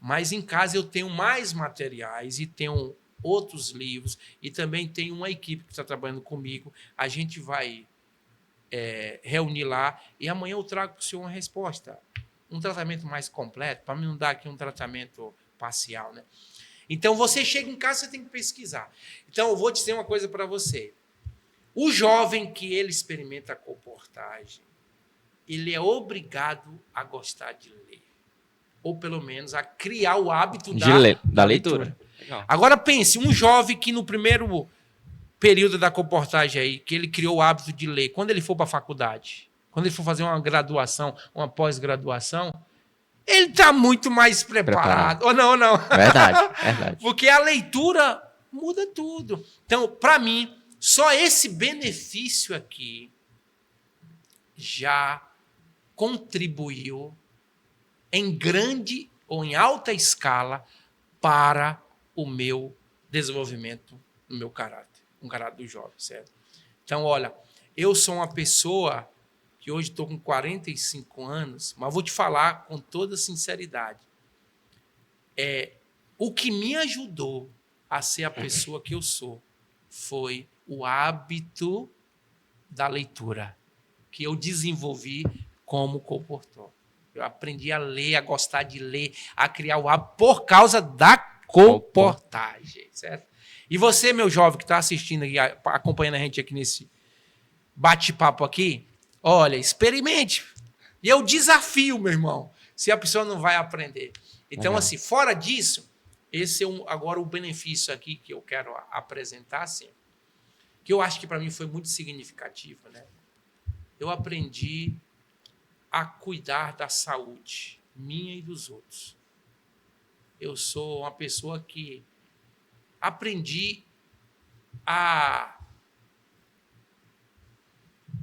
mas em casa eu tenho mais materiais e tenho outros livros e também tenho uma equipe que está trabalhando comigo, a gente vai reunir lá e amanhã eu trago para o senhor uma resposta, um tratamento mais completo, para mim não dar aqui um tratamento parcial, né? Então, você chega em casa, você tem que pesquisar. Então, eu vou dizer uma coisa para você. O jovem que ele experimenta a colportagem, ele é obrigado a gostar de ler. Ou, pelo menos, a criar o hábito da leitura. Legal. Agora, pense, um jovem que no primeiro período da colportagem aí, que ele criou o hábito de ler, quando ele for para a faculdade, quando ele for fazer uma graduação, uma pós-graduação, ele está muito mais preparado. Ou não. Verdade. Porque a leitura muda tudo. Então, para mim, só esse benefício aqui já contribuiu em grande ou em alta escala para o meu desenvolvimento no meu caráter, um caráter do jovem, certo? Então, olha, eu sou uma pessoa que hoje estou com 45 anos, mas vou te falar com toda sinceridade. O que me ajudou a ser a pessoa que eu sou foi o hábito da leitura, que eu desenvolvi como colportor. Eu aprendi a ler, a gostar de ler, a criar o hábito por causa da colportagem, certo? E você, meu jovem, que está assistindo aqui, acompanhando a gente aqui nesse bate-papo aqui, olha, experimente. E eu desafio, meu irmão, se a pessoa não vai aprender. Então, assim, fora disso, esse é agora o benefício aqui que eu quero apresentar, assim, que eu acho que para mim foi muito significativo, né? Eu aprendi a cuidar da saúde minha e dos outros. Eu sou uma pessoa que aprendi a,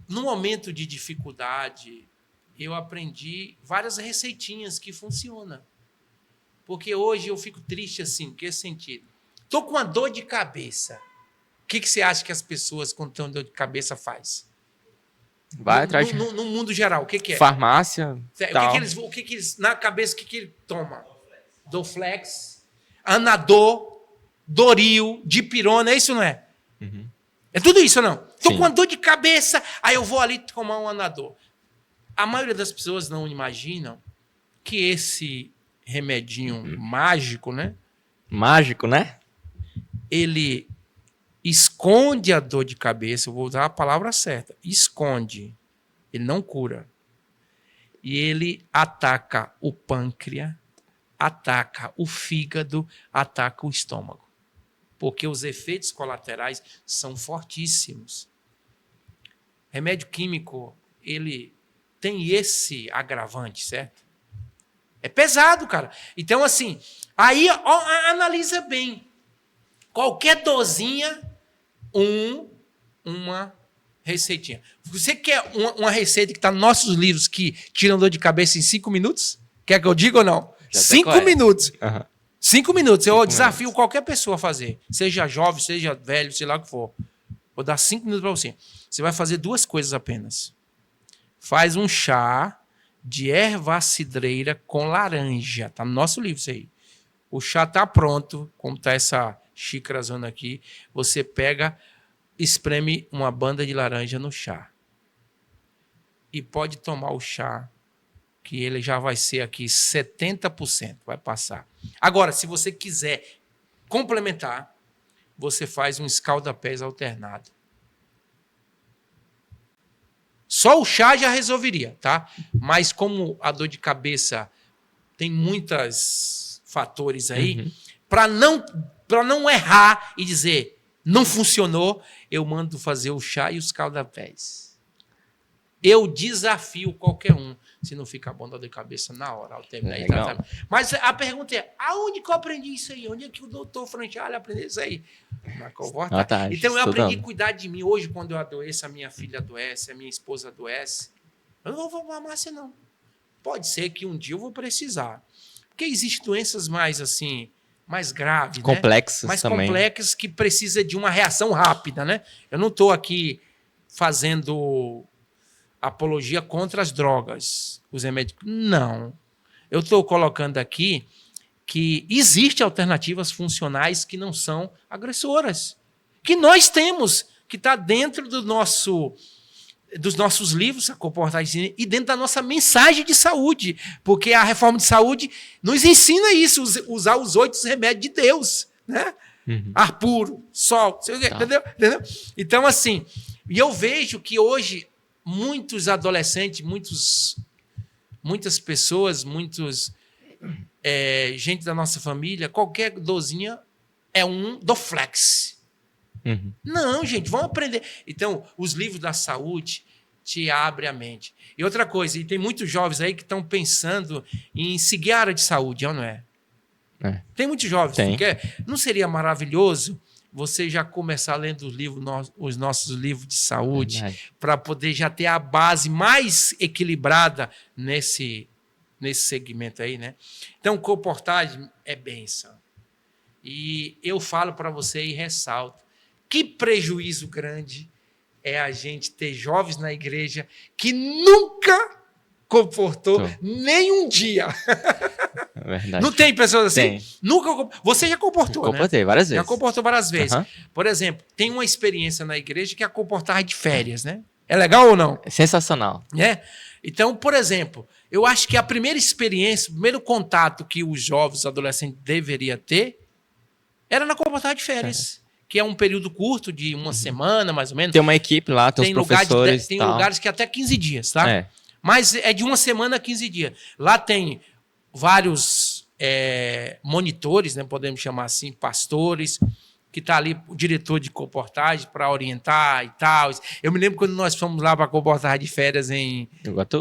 no momento de dificuldade, eu aprendi várias receitinhas que funcionam. Porque hoje eu fico triste assim, em que sentido? Estou com uma dor de cabeça. O que você acha que as pessoas com dor de cabeça fazem? Vai atrás no mundo geral, o que é? Farmácia. O que eles, na cabeça, o que ele toma? Doflex, Anador, Doril, Dipirona, é isso, não é? Uhum. É tudo isso, ou não? Tô Sim. com uma dor de cabeça, aí eu vou ali tomar um Anador. A maioria das pessoas não imaginam que esse remedinho mágico, né? Mágico, né? Ele esconde a dor de cabeça, eu vou usar a palavra certa, esconde. Ele não cura. E ele ataca o pâncreas, ataca o fígado, ataca o estômago. Porque os efeitos colaterais são fortíssimos. Remédio químico, ele tem esse agravante, certo? É pesado, cara. Então, assim, aí ó, analisa bem. Qualquer dosinha, uma receitinha. Você quer uma receita que está nos nossos livros que tira dor de cabeça em 5 minutos? Quer que eu diga ou não? 5 minutos. Uhum. 5 minutos. Eu 5 desafio minutos. qualquer pessoa a fazer. Seja jovem, seja velho, sei lá o que for. Vou dar 5 minutos para você. Você vai fazer 2 coisas apenas. Faz um chá de erva cidreira com laranja. Está no nosso livro isso aí. O chá está pronto, como está essa xícarazona aqui. Você pega, espreme uma banda de laranja no chá. E pode tomar o chá, que ele já vai ser aqui 70%, vai passar. Agora, se você quiser complementar, você faz um escalda-pés alternado. Só o chá já resolveria, tá? Mas como a dor de cabeça tem muitos fatores aí, para não errar e dizer não funcionou, eu mando fazer o chá e os escalda-pés. Eu desafio qualquer um, se não fica bom da dor de cabeça na hora, ao terminar. Mas a pergunta é, aonde que eu aprendi isso aí? Onde é que o doutor Franchalha aprendeu isso aí? Na Comportage. Então eu aprendi a cuidar de mim. Hoje, quando eu adoeço, a minha filha adoece, a minha esposa adoece. Eu não vou farmácia, não. Pode ser que um dia eu vou precisar. Porque existem doenças mais assim, mais graves, complexas, né? Mais também. complexas que precisa de uma reação rápida, né? Eu não estou aqui fazendo apologia contra as drogas, os remédios. Não. Eu estou colocando aqui que existem alternativas funcionais que não são agressoras. Que nós temos, que está dentro dos nossos livros, a Comportage, e dentro da nossa mensagem de saúde. Porque a reforma de saúde nos ensina isso, usar os 8 remédios de Deus. Né? Ar puro, sol, entendeu? Então, assim, e eu vejo que hoje muitos adolescentes, muitas pessoas, gente da nossa família, qualquer dorzinha é um Doflex. Não, gente, vamos aprender. Então, os livros da saúde te abrem a mente. E outra coisa, e tem muitos jovens aí que estão pensando em seguir a área de saúde, não é? Tem muitos jovens. Não seria maravilhoso você já começar lendo os nossos livros de saúde para poder já ter a base mais equilibrada nesse segmento aí, né? Então, Comportage é bênção. E eu falo para você e ressalto, que prejuízo grande é a gente ter jovens na igreja que nunca comportou nem um dia. É verdade. Não tem pessoas assim? Tem. Nunca. Você já comportou, né? Comportei várias vezes. Já comportou várias vezes. Por exemplo, tem uma experiência na igreja que é a Comportage de férias, né? É legal ou não? É sensacional. Então, por exemplo, eu acho que a primeira experiência, o primeiro contato que os jovens, adolescentes deveriam ter era na Comportage de férias. Que é um período curto, de uma semana, mais ou menos. Tem uma equipe lá, tem os professores. Tem lugares que até 15 dias, tá? Mas é de uma semana a 15 dias. Lá tem vários monitores, né, podemos chamar assim, pastores, que está ali o diretor de Comportage para orientar e tal. Eu me lembro quando nós fomos lá para a Comportage de férias em Iguatu.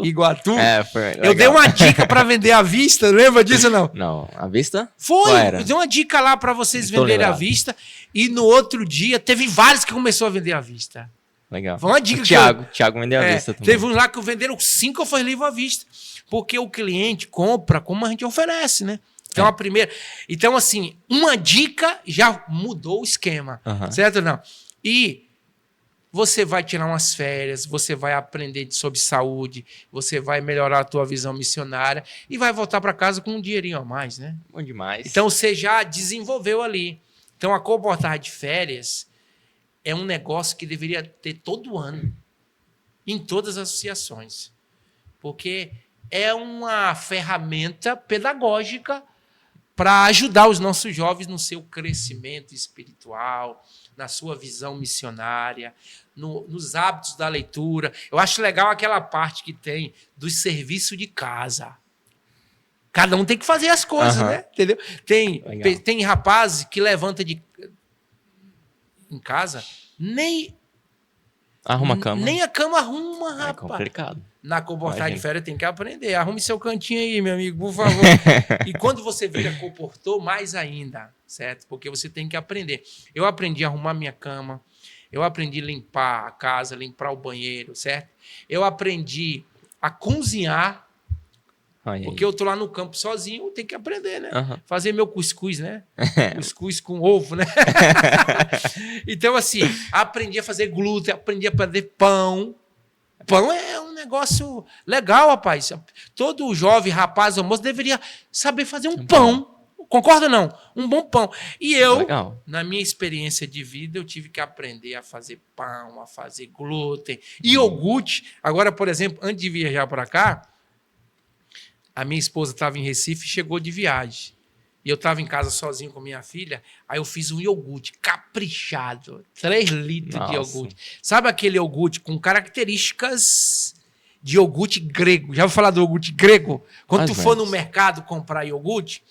Foi legal. Eu dei uma dica para vender à vista, lembra disso ou não? Não, à vista? Foi, eu dei uma dica lá para vocês venderem à vista e no outro dia teve vários que começou a vender à vista. Legal. Foi uma dica Thiago vendeu à vista também. Teve uns lá que venderam 5 foi livro à vista. Porque o cliente compra como a gente oferece, né? Então, a primeira. Então, assim, uma dica já mudou o esquema. Certo ou não? E você vai tirar umas férias, você vai aprender sobre saúde, você vai melhorar a tua visão missionária e vai voltar para casa com um dinheirinho a mais, né? Bom demais. Então você já desenvolveu ali. Então a comportagem de férias é um negócio que deveria ter todo ano, em todas as associações. Porque é uma ferramenta pedagógica para ajudar os nossos jovens no seu crescimento espiritual, na sua visão missionária, nos hábitos da leitura. Eu acho legal aquela parte que tem do serviço de casa. Cada um tem que fazer as coisas, né? Entendeu? Tem rapazes que levanta em casa, nem arruma a cama. Nem a cama arruma, rapaz. É complicado. Na comportagem de férias tem que aprender. Arrume seu cantinho aí, meu amigo, por favor. E quando você vira comportor, mais ainda, certo? Porque você tem que aprender. Eu aprendi a arrumar minha cama, eu aprendi a limpar a casa, limpar o banheiro, certo? Eu aprendi a cozinhar, porque eu tô lá no campo sozinho, eu tenho que aprender, né? Fazer meu cuscuz, né? Cuscuz com ovo, né? Então, assim, aprendi a fazer glúten, aprendi a fazer pão. Pão é um negócio legal, rapaz. Todo jovem, rapaz ou moço deveria saber fazer um pão. Concorda ou não? Um bom pão. E eu, na minha experiência de vida, eu tive que aprender a fazer pão, a fazer glúten, iogurte. Agora, por exemplo, antes de viajar para cá, a minha esposa estava em Recife e chegou de viagem. E eu estava em casa sozinho com minha filha, aí eu fiz um iogurte caprichado, 3 litros de iogurte. Sabe aquele iogurte com características de iogurte grego? Já ouviu falar do iogurte grego? Quando tu for no mercado comprar iogurte,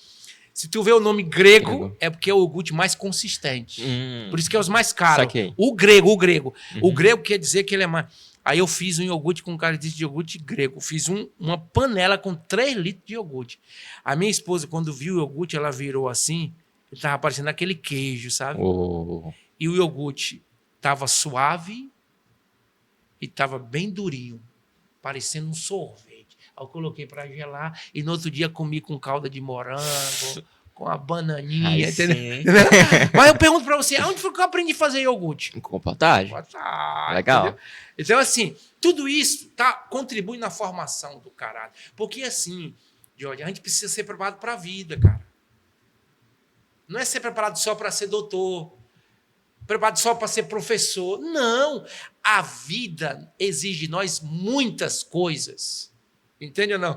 se tu vê o nome grego, é porque é o iogurte mais consistente. Por isso que é os mais caros. Saquei. O grego. O grego quer dizer que ele é mais... Aí eu fiz um iogurte com característica de iogurte grego. Fiz uma panela com 3 litros de iogurte. A minha esposa, quando viu o iogurte, ela virou assim. Ele tava parecendo aquele queijo, sabe? E o iogurte tava suave e tava bem durinho. Parecendo um sorvete. Aí eu coloquei para gelar e no outro dia comi com calda de morango, com a bananinha, entendeu? Mas eu pergunto para você, onde foi que eu aprendi a fazer iogurte? Com comportagem. Legal. Entendeu? Então, assim, tudo isso contribui na formação do caráter. Porque, assim, Jorge, a gente precisa ser preparado para a vida, cara. Não é ser preparado só para ser doutor, preparado só para ser professor. Não. A vida exige de nós muitas coisas. Entende ou não?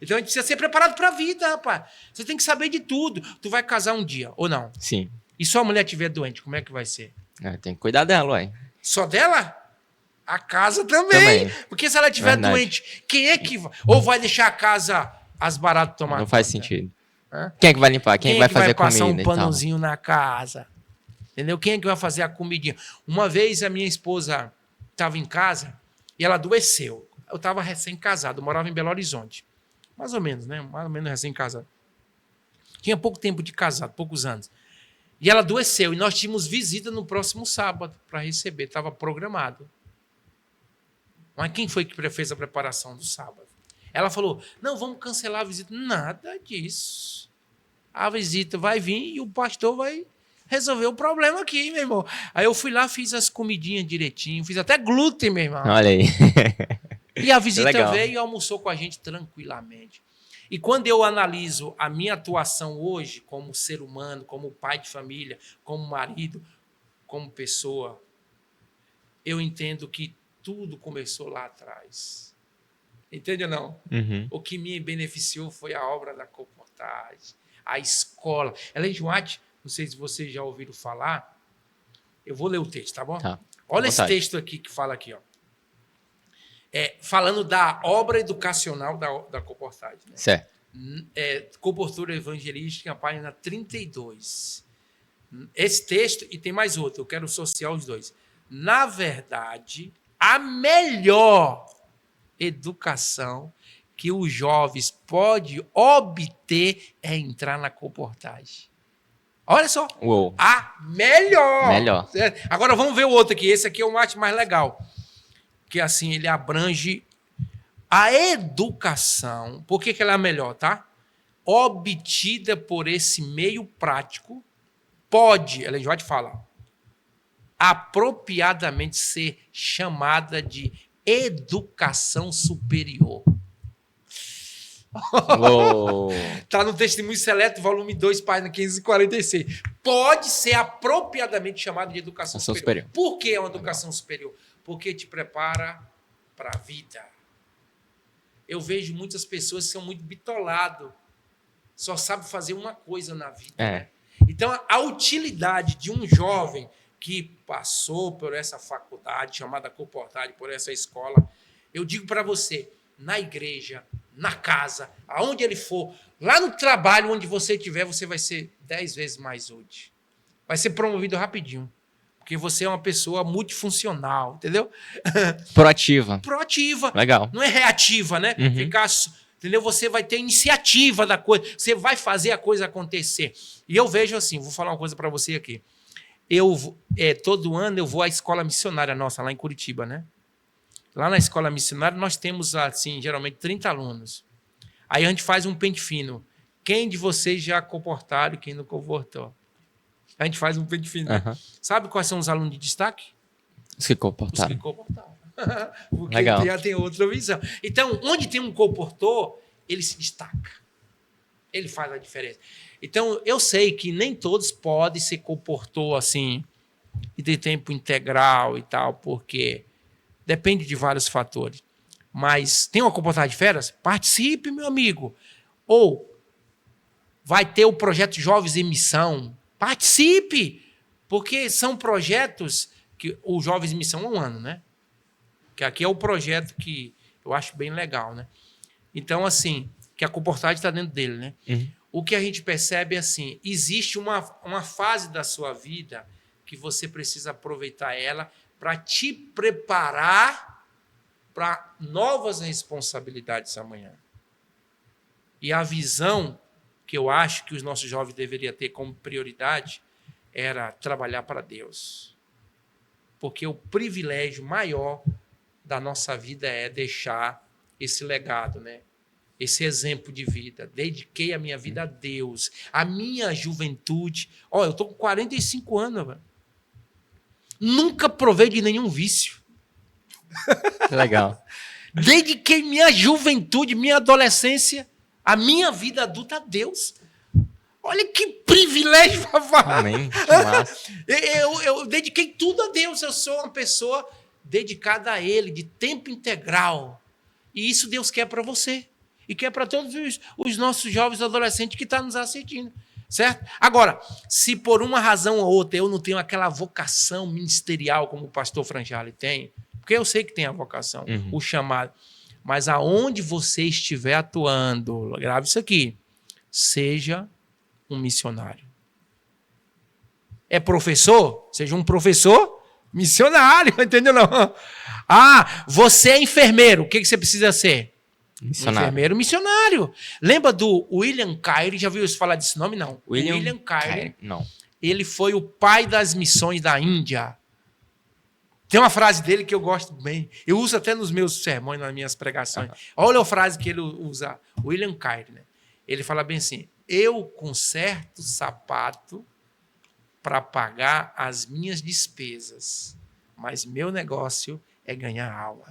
Então, a gente precisa ser preparado para a vida, rapaz. Você tem que saber de tudo. Tu vai casar um dia, ou não? Sim. E sua mulher estiver doente, como é que vai ser? Tem que cuidar dela, ué. Só dela? A casa também. Porque se ela estiver doente, quem é que vai? Ou vai deixar a casa as baratas tomar? Não faz sentido. Quem é que vai limpar? Quem é que vai fazer passar comida? Um panozinho na casa? Entendeu? Quem é que vai fazer a comidinha? Uma vez a minha esposa estava em casa e ela adoeceu. Eu estava recém-casado, morava em Belo Horizonte. Mais ou menos, né? Mais ou menos recém-casado. Tinha pouco tempo de casado, poucos anos. E ela adoeceu. E nós tínhamos visita no próximo sábado para receber. Estava programado. Mas quem foi que fez a preparação do sábado? Ela falou, não, vamos cancelar a visita. Nada disso. A visita vai vir e o pastor vai resolver o problema aqui, meu irmão. Aí eu fui lá, fiz as comidinhas direitinho, fiz até glúten, meu irmão. Olha aí. E a visita veio e almoçou com a gente tranquilamente. E quando eu analiso a minha atuação hoje como ser humano, como pai de família, como marido, como pessoa, eu entendo que tudo começou lá atrás. Entende ou não? O que me beneficiou foi a obra da comportagem, a escola. Ellen White, não sei se vocês já ouviram falar, eu vou ler o texto, tá bom? Tá. Olha esse texto aqui que fala aqui, ó. Falando da obra educacional da comportagem. Né? Certo. Comportura Evangelística, página 32. Esse texto, e tem mais outro, eu quero associar os dois. Na verdade, a melhor educação que os jovens podem obter é entrar na comportagem. Olha só. Uou. A melhor. Melhor. Agora vamos ver o outro aqui. Esse aqui eu acho mais legal. Que assim, ele abrange a educação. Por que ela é a melhor, tá? Obtida por esse meio prático, pode, ela já te fala, apropriadamente ser chamada de educação superior. Está no Testemunho Seleto, volume 2, página 546. Pode ser apropriadamente chamada de educação superior. Por que é uma educação superior? Porque te prepara para a vida. Eu vejo muitas pessoas que são muito bitoladas, só sabem fazer uma coisa na vida. Né? Então, a utilidade de um jovem que passou por essa faculdade, chamada Coportade, por essa escola, eu digo para você, na igreja, na casa, aonde ele for, lá no trabalho, onde você estiver, você vai ser 10 vezes mais útil. Vai ser promovido rapidinho. Porque você é uma pessoa multifuncional, entendeu? Proativa. Proativa. Legal. Não é reativa, né? Uhum. Ficar, entendeu? Você vai ter iniciativa da coisa. Você vai fazer a coisa acontecer. E eu vejo assim, vou falar uma coisa para você aqui. Todo ano eu vou à escola missionária nossa, lá em Curitiba, né? Lá na escola missionária nós temos, assim, geralmente 30 alunos. Aí a gente faz um pente fino. Quem de vocês já comportaram e quem não comportou? A gente faz um pente fino. Uhum. Sabe quais são os alunos de destaque? Os que comportaram. Os que comportaram. Porque legal. Já tem outra visão. Então, onde tem um comportor, ele se destaca. Ele faz a diferença. Então, eu sei que nem todos podem ser comportor assim, e ter tempo integral e tal, porque depende de vários fatores. Mas tem uma comportagem de férias? Participe, meu amigo. Ou vai ter o projeto Jovens em Missão. Participe, porque são projetos que o Jovens em Missão é um ano, né? Que aqui é o projeto que eu acho bem legal, né? Então, assim, que a comportagem está dentro dele, né? Uhum. O que a gente percebe é assim, existe uma fase da sua vida que você precisa aproveitar ela para te preparar para novas responsabilidades amanhã. E a visão que eu acho que os nossos jovens deveriam ter como prioridade era trabalhar para Deus. Porque o privilégio maior da nossa vida é deixar esse legado, né? Esse exemplo de vida. Dediquei a minha vida a Deus. A minha juventude... Ó, eu estou com 45 anos, velho. Nunca provei de nenhum vício. Legal. Dediquei minha juventude, minha adolescência, a minha vida adulta a Deus. Olha que privilégio, papai. Amém. Que massa. Eu dediquei tudo a Deus. Eu sou uma pessoa dedicada a Ele, de tempo integral. E isso Deus quer para você. E quer para todos os nossos jovens adolescentes que estão nos assistindo. Certo? Agora, se por uma razão ou outra eu não tenho aquela vocação ministerial como o pastor Franjali tem, porque eu sei que tem a vocação, o chamado, mas aonde você estiver atuando, grave isso aqui, seja um missionário. É professor? Seja um professor missionário, entendeu? Não? Ah, você é enfermeiro, o que você precisa ser? Missionário. Enfermeiro missionário. Lembra do William Carey? Já viu falar desse nome? Não. William Carey. Não. Ele foi o pai das missões da Índia. Tem uma frase dele que eu gosto bem. Eu uso até nos meus sermões, nas minhas pregações. Olha a frase que ele usa. William Carey, né? Ele fala bem assim, eu conserto sapato para pagar as minhas despesas, mas meu negócio é ganhar alma.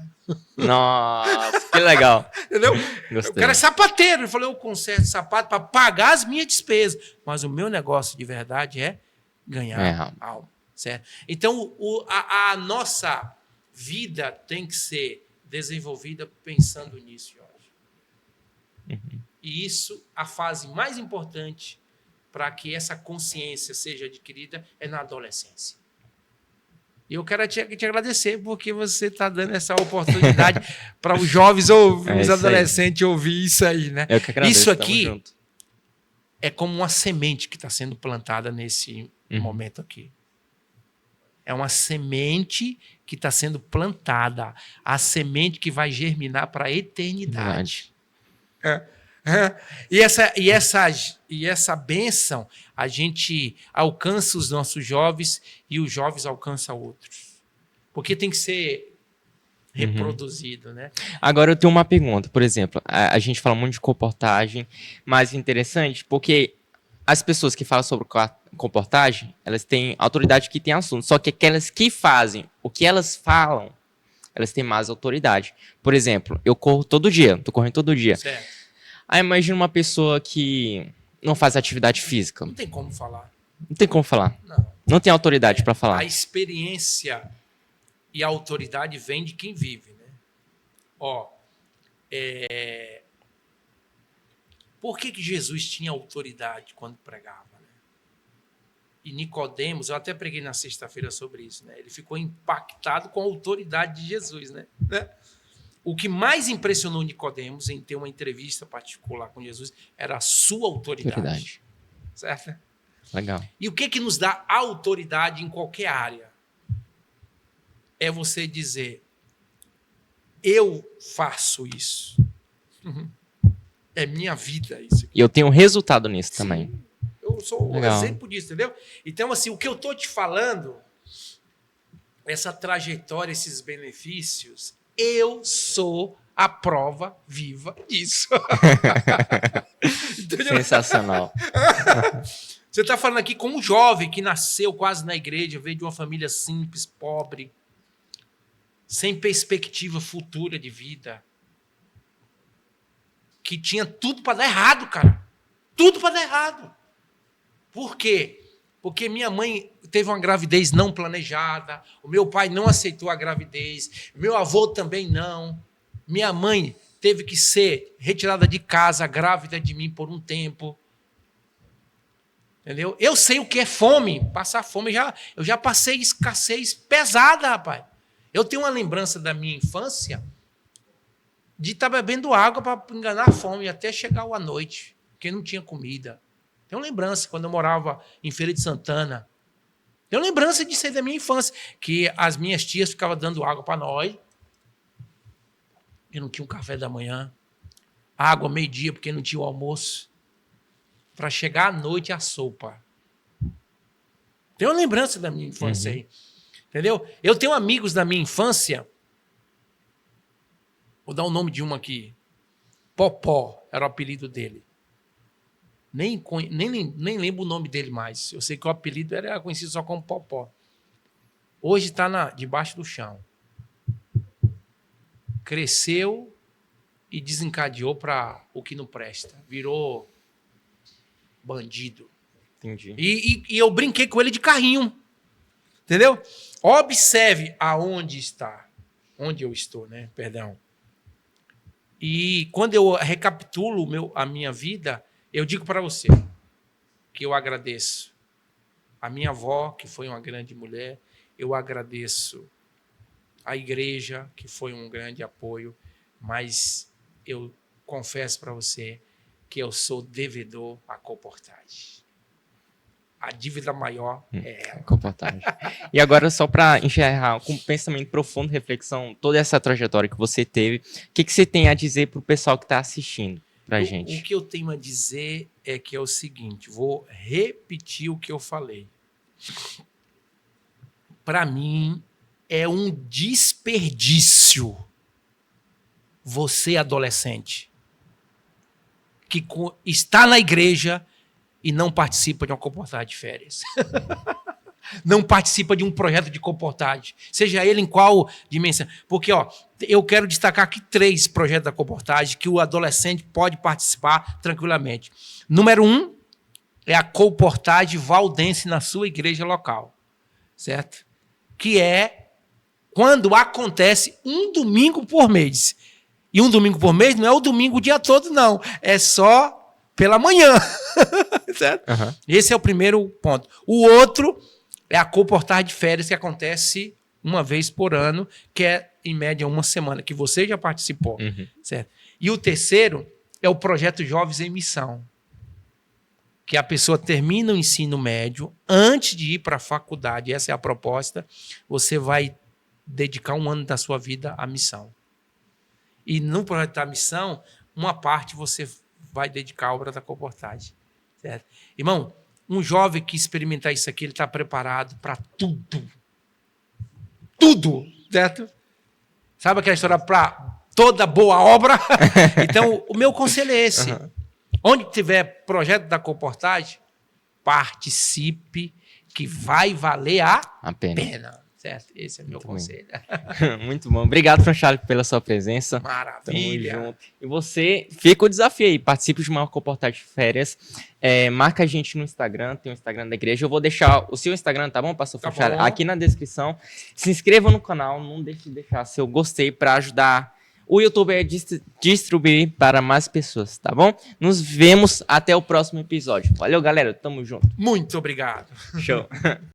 Nossa, que legal. Entendeu? Gostei. O cara é sapateiro. Ele falou, eu conserto sapato para pagar as minhas despesas, mas o meu negócio de verdade é ganhar alma. Certo? Então, a nossa vida tem que ser desenvolvida pensando nisso, Jorge. E isso, a fase mais importante para que essa consciência seja adquirida é na adolescência. E eu quero te agradecer porque você está dando essa oportunidade para os jovens ouvir, os adolescentes ouvir isso aí, né? Eu que agradeço, isso aqui é como uma semente que está sendo plantada nesse momento aqui. É uma semente que está sendo plantada. A semente que vai germinar para a eternidade. E essa bênção, a gente alcança os nossos jovens e os jovens alcançam outros. Porque tem que ser reproduzido, né? Agora eu tenho uma pergunta, por exemplo, a gente fala muito de comportagem, mas interessante, porque as pessoas que falam sobre comportagem, elas têm autoridade que tem assunto. Só que aquelas que fazem o que elas falam, elas têm mais autoridade. Por exemplo, eu corro todo dia, tô correndo todo dia. Certo. Aí imagina uma pessoa que não faz atividade física. Não tem como falar. Não tem como falar. Não. Não tem autoridade para falar. A experiência e a autoridade vem de quem vive, né? Ó, por que Jesus tinha autoridade quando pregava, né? E Nicodemos, eu até preguei na sexta-feira sobre isso, né? Ele ficou impactado com a autoridade de Jesus, né? O que mais impressionou Nicodemos em ter uma entrevista particular com Jesus era a sua autoridade. Certo? Legal. E o que nos dá autoridade em qualquer área? É você dizer, eu faço isso. É minha vida isso aqui. E eu tenho resultado nisso também. Eu sou um Legal. exemplo disso, entendeu? Então, assim, o que eu estou te falando, essa trajetória, esses benefícios, eu sou a prova viva disso. Sensacional. Você está falando aqui com um jovem que nasceu quase na igreja, veio de uma família simples, pobre, sem perspectiva futura de vida, que tinha tudo para dar errado, cara. Tudo para dar errado. Por quê? Porque minha mãe teve uma gravidez não planejada, o meu pai não aceitou a gravidez, meu avô também não. Minha mãe teve que ser retirada de casa, grávida de mim por um tempo. Entendeu? Eu sei o que é fome, passar fome. Eu já passei escassez pesada, rapaz. Eu tenho uma lembrança da minha infância de estar bebendo água para enganar a fome até chegar à noite, porque não tinha comida. Tenho lembrança quando eu morava em Feira de Santana. Tenho lembrança disso aí da minha infância, que as minhas tias ficavam dando água para nós. Eu não tinha um café da manhã. Água meio-dia, porque não tinha o almoço. Para chegar à noite a sopa. Tenho lembrança da minha infância aí. Entendeu? Eu tenho amigos da minha infância. Vou dar o nome de uma aqui. Popó era o apelido dele. Nem lembro o nome dele mais. Eu sei que o apelido era conhecido só como Popó. Hoje está debaixo do chão. Cresceu e desencadeou para o que não presta. Virou bandido. Entendi. E eu brinquei com ele de carrinho. Entendeu? Observe aonde está. Onde eu estou, né? Perdão. E quando eu recapitulo a minha vida, eu digo para você que eu agradeço a minha avó, que foi uma grande mulher, eu agradeço a igreja, que foi um grande apoio, mas eu confesso para você que eu sou devedor à Colportage. A dívida maior é ela. Comportagem. E agora, só para encerrar, com um pensamento profundo, reflexão, toda essa trajetória que você teve, o que você tem a dizer para o pessoal que está assistindo pra gente? O que eu tenho a dizer é que é o seguinte, vou repetir o que eu falei. Para mim, é um desperdício você, adolescente, que está na igreja e não participa de uma comportagem de férias. Não participa de um projeto de comportagem, seja ele em qual dimensão. Porque eu quero destacar aqui 3 projetos da comportagem que o adolescente pode participar tranquilamente. Número 1 é a comportagem valdense na sua igreja local, certo? Que é quando acontece um domingo por mês. E um domingo por mês não é o domingo o dia todo, não. É só pela manhã. Certo? Uhum. Esse é o primeiro ponto. O outro é a comportagem de férias que acontece uma vez por ano, que é, em média, uma semana, que você já participou. Uhum. Certo? E o terceiro é o projeto Jovens em Missão, que a pessoa termina o ensino médio, antes de ir para a faculdade, essa é a proposta, você vai dedicar 1 ano da sua vida à missão. E no projeto da missão, uma parte você vai dedicar à obra da comportagem. Certo? Irmão, um jovem que experimentar isso aqui, ele está preparado para tudo. Tudo, certo? Sabe aquela história para toda boa obra? Então, o meu conselho é esse. Uhum. Onde tiver projeto da comportagem, participe, que vai valer a pena. pena. Certo? Esse é o meu conselho. Muito bom. Obrigado, Franchalho, pela sua presença. Maravilha. Tamo junto. E você, fica o desafio aí, participe de uma reportagem de férias, marca a gente no Instagram, tem o Instagram da igreja, eu vou deixar o seu Instagram, tá bom, pastor Franchalho? Aqui na descrição. Se inscreva no canal, não deixe de deixar seu gostei para ajudar o YouTube a distribuir para mais pessoas, tá bom? Nos vemos até o próximo episódio. Valeu, galera, tamo junto. Muito obrigado. Show.